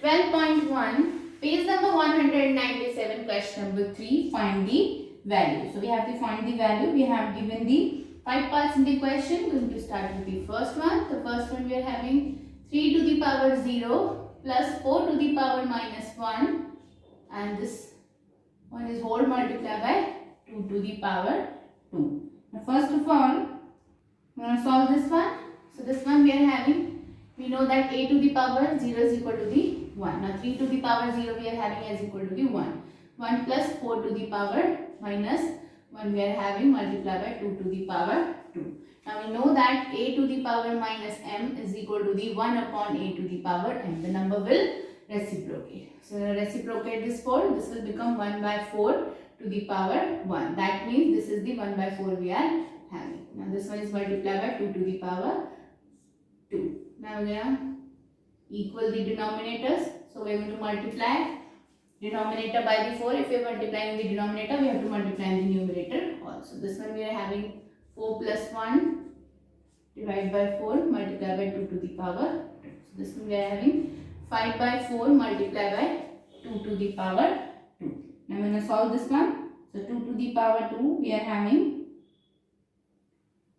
12.1, page number 197, question number 3, find the value. So we have to find the value. We have given the 5 parts in the question. Going to start with the first one. The first one we are having 3 to the power 0 plus 4 to the power minus 1, and this one is whole multiplied by 2 to the power 2. Now first of all, we are going to solve this one. So this one we are having, we know that a to the power 0 is equal to the 1. Now 3 to the power 0 we are having as equal to the 1. 1 plus 4 to the power minus 1 we are having multiplied by 2 to the power 2. Now we know that a to the power minus m is equal to the 1 upon a to the power m. The number will reciprocate. So reciprocate this 4. This will become 1 by 4 to the power 1. That means this is the 1 by 4 we are having. Now this one is multiplied by 2 to the power 2. Now we are going to equal the denominators. So we are going to multiply denominator by the 4. If we are multiplying the denominator, we have to multiply in the numerator also. This one we are having 4 plus 1 divided by 4 multiplied by 2 to the power 2. So this one we are having 5 by 4 multiplied by 2 to the power 2. Now we are going to solve this one. So 2 to the power 2 we are having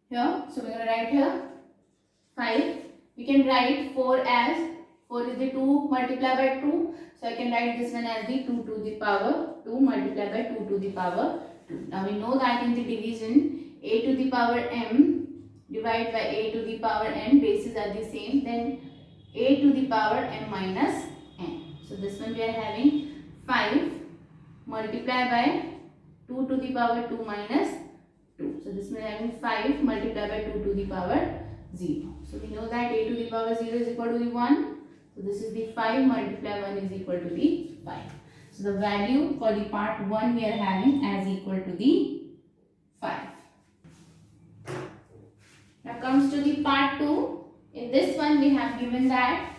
here. So we are going to write here 5. We can write 4 as 4 is the 2 multiplied by 2. So I can write this one as the 2 to the power 2 multiplied by 2 to the power 2. Now we know that in the division a to the power m divided by a to the power n, bases are the same, then a to the power m minus n. So this one we are having 5 multiplied by 2 to the power 2 minus 2. So this one we are having 5 multiplied by 2 to the power 0. So we know that a to the power 0 is equal to the 1. So this is the 5 multiplied 1 is equal to the 5. So the value for the part 1 we are having as equal to the 5. Now comes to the part 2. In this one we have given that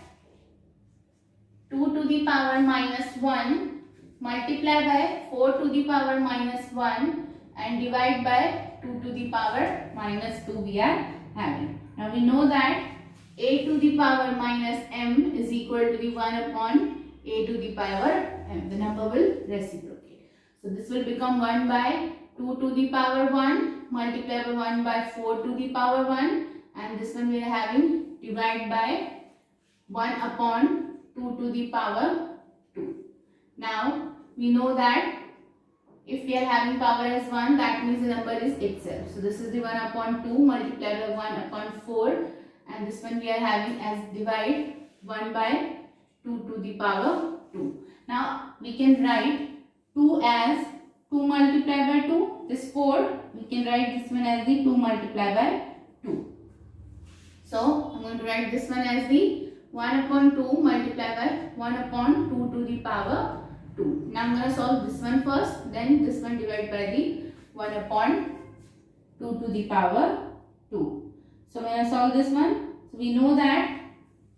2 to the power minus 1 multiply by 4 to the power minus 1 and divide by 2 to the power minus 2 we are having. Now we know that a to the power minus m is equal to the 1 upon a to the power m. The number will reciprocate. So this will become 1 by 2 to the power 1 multiplied by 1 by 4 to the power 1, and this one we are having divide by 1 upon 2 to the power 2. Now we know that if we are having power as 1, that means the number is itself. So this is the 1 upon 2 multiplied by 1 upon 4, and this one we are having as divide 1 by 2 to the power 2. Now we can write 2 as 2 multiplied by 2. This 4, we can write this one as the 2 multiplied by 2. So I'm going to write this one as the 1 upon 2 multiplied by 1 upon 2 to the power 2. Now I'm going to solve this one first, then this one divided by the 1 upon 2 to the power 2. So when I solve this one, so we know that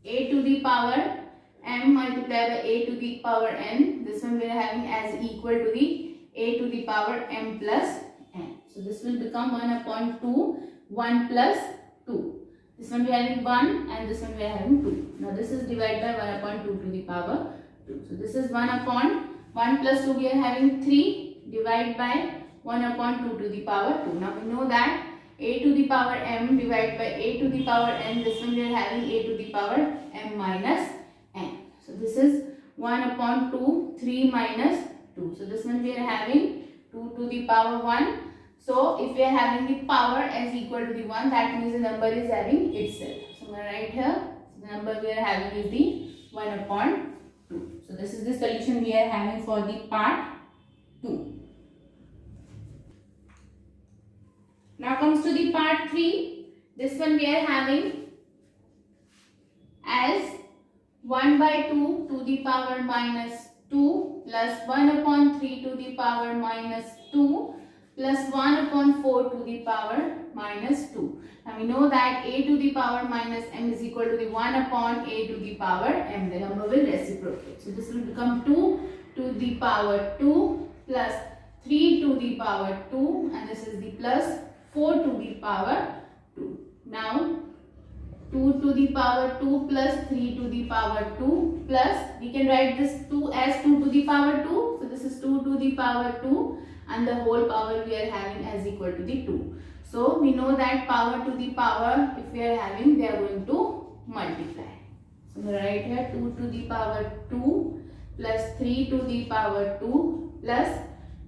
a to the power m multiplied by a to the power n, this one we are having as equal to the a to the power m plus n. So this will become 1 upon 2, 1 plus 2. This one we are having 1 and this one we are having 2. Now this is divided by 1 upon 2 to the power 2. So this is 1 upon 1 plus 2 we are having 3 divided by 1 upon 2 to the power 2. Now we know that a to the power m divided by a to the power n, this one we are having a to the power m minus n. So this is 1 upon 2, 3 minus 2. So this one we are having 2 to the power 1. So if we are having the power as equal to the 1, that means the number is having itself. So I'm going to write here, so the number we are having is the 1 upon 2. So this is the solution we are having for the part 2. Now comes to the part 3. This one we are having as 1 by 2 to the power minus 2 plus 1 upon 3 to the power minus 2 plus 1 upon 4 to the power minus 2. Now we know that a to the power minus m is equal to the 1 upon a to the power m. The number will reciprocate. So this will become 2 to the power 2 plus 3 to the power 2, and this is the plus 4 to the power 2. Now 2 to the power 2 plus 3 to the power 2 plus, we can write this 2 as 2 to the power 2. So this is 2 to the power 2 and the whole power we are having as equal to the 2. So we know that power to the power, if we are having, they are going to multiply. So we write here 2 to the power 2 plus 3 to the power 2 plus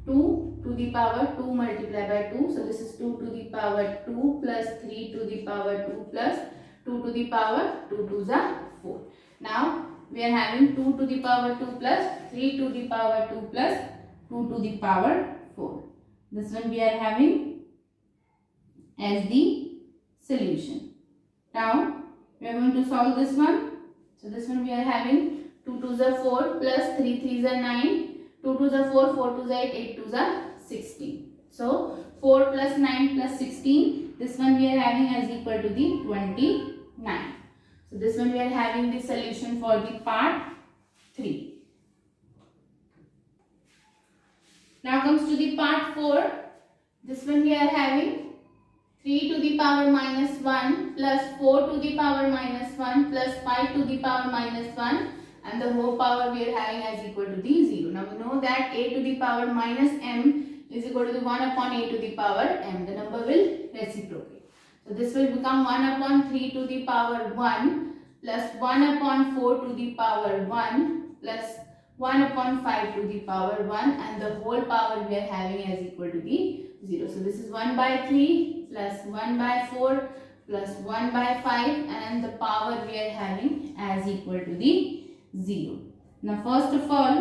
2 to the power 2 multiplied by 2. So this is 2 to the power 2 plus 3 to the power 2 plus 2 to the power 2 to the 4. Now we are having 2 to the power 2 plus 3 to the power 2 plus 2 to the power 4. This one we are having as the solution. Now we are going to solve this one. So this one we are having 2 to the 4 plus 3 3 is 9. 2 to the 4, 4 to the 8, 8 to the 16. So 4 plus 9 plus 16. This one we are having as equal to the 29. So this one we are having the solution for the part 3. Now comes to the part 4. This one we are having 3 to the power minus 1 plus 4 to the power minus 1 plus 5 to the power minus 1 and the whole power we are having as equal to the 0. Now we know that a to the power minus m is equal to the 1 upon a to the power m. The number will reciprocate. So this will become 1 upon 3 to the power 1 plus 1 upon 4 to the power 1 plus 1 upon 5 to the power 1 and the whole power we are having as equal to the 0. So this is 1 by 3 plus 1 by 4 plus 1 by 5 and the power we are having as equal to the 0. Now first of all,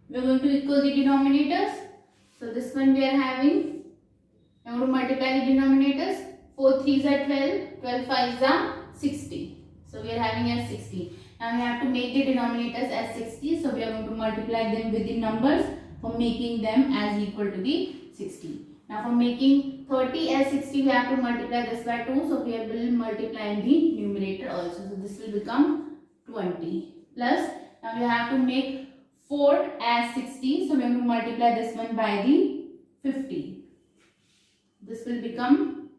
we are going to equal the denominators. So this one we are having, we are going to multiply the denominators. 4 3s are 12, 12 5s are 60. So we are having as 60. Now we have to make the denominators as 60. So we are going to multiply them with the numbers for making them as equal to the 60. Now for making 30 as 60, we have to multiply this by 2. So we will multiply the numerator also. So this will become 20 plus. Now we have to make 4 as 60. So we have to multiply this one by the 50. This will become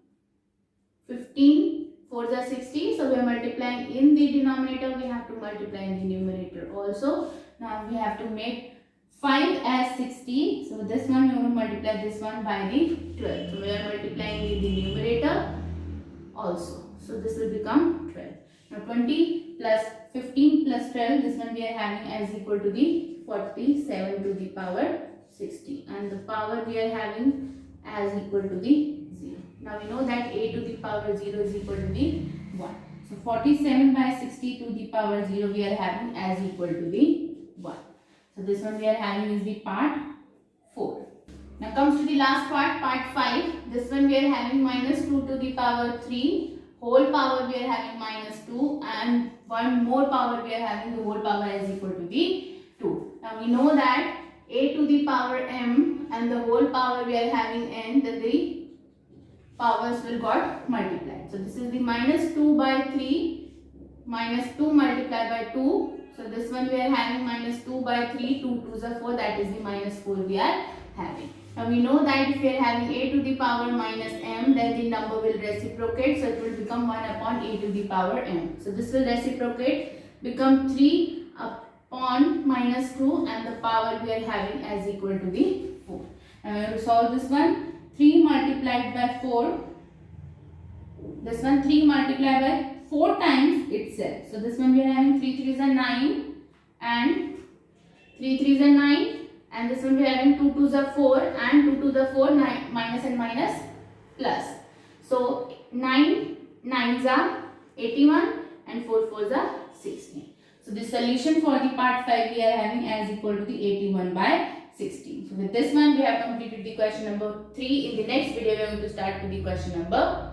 15. 4 is 60. So we are multiplying in the denominator. We have to multiply in the numerator also. Now we have to make 5 as 60. So this one we are going to multiply this one by the 12. So we are multiplying in the numerator also. So this will become 12. Now 20 plus 15 plus 12. This one we are having as equal to the 47 to the power 60. And the power we are having as equal to the 0. Now we know that a to the power 0 is equal to the 1. So 47 by 60 to the power 0 we are having as equal to the 1. So this one we are having is the part 4. Now comes to the last part, part 5. This one we are having minus 2 to the power 3. Whole power we are having minus 2 and one more power we are having the whole power is equal to the 2. Now we know that a to the power m and the whole power we are having n, then the powers will got multiplied. So this is the minus 2 by 3 minus 2 multiplied by 2. So this one we are having minus 2 by 3, 2 2s are 4, that is the minus 4 we are having. Now we know that if we are having a to the power minus m, then the number will reciprocate. So it will become 1 upon a to the power m. So this will reciprocate, become 3 upon minus 2 and the power we are having as equal to the 4. Now we have to solve this one. 3 multiplied by 4. This one 3 multiplied by 4 times itself. So this one we are having 3 3s are 9 and 3 3s are 9 and this one we are having 2 2s are 4 and 2 2s are 4, 9 minus and minus plus. So 9 9s are 81 and 4 4s are 16. So the solution for the part 5 we are having as equal to the 81 by 16. So with this one we have completed the question number 3. In the next video we are going to start with the question number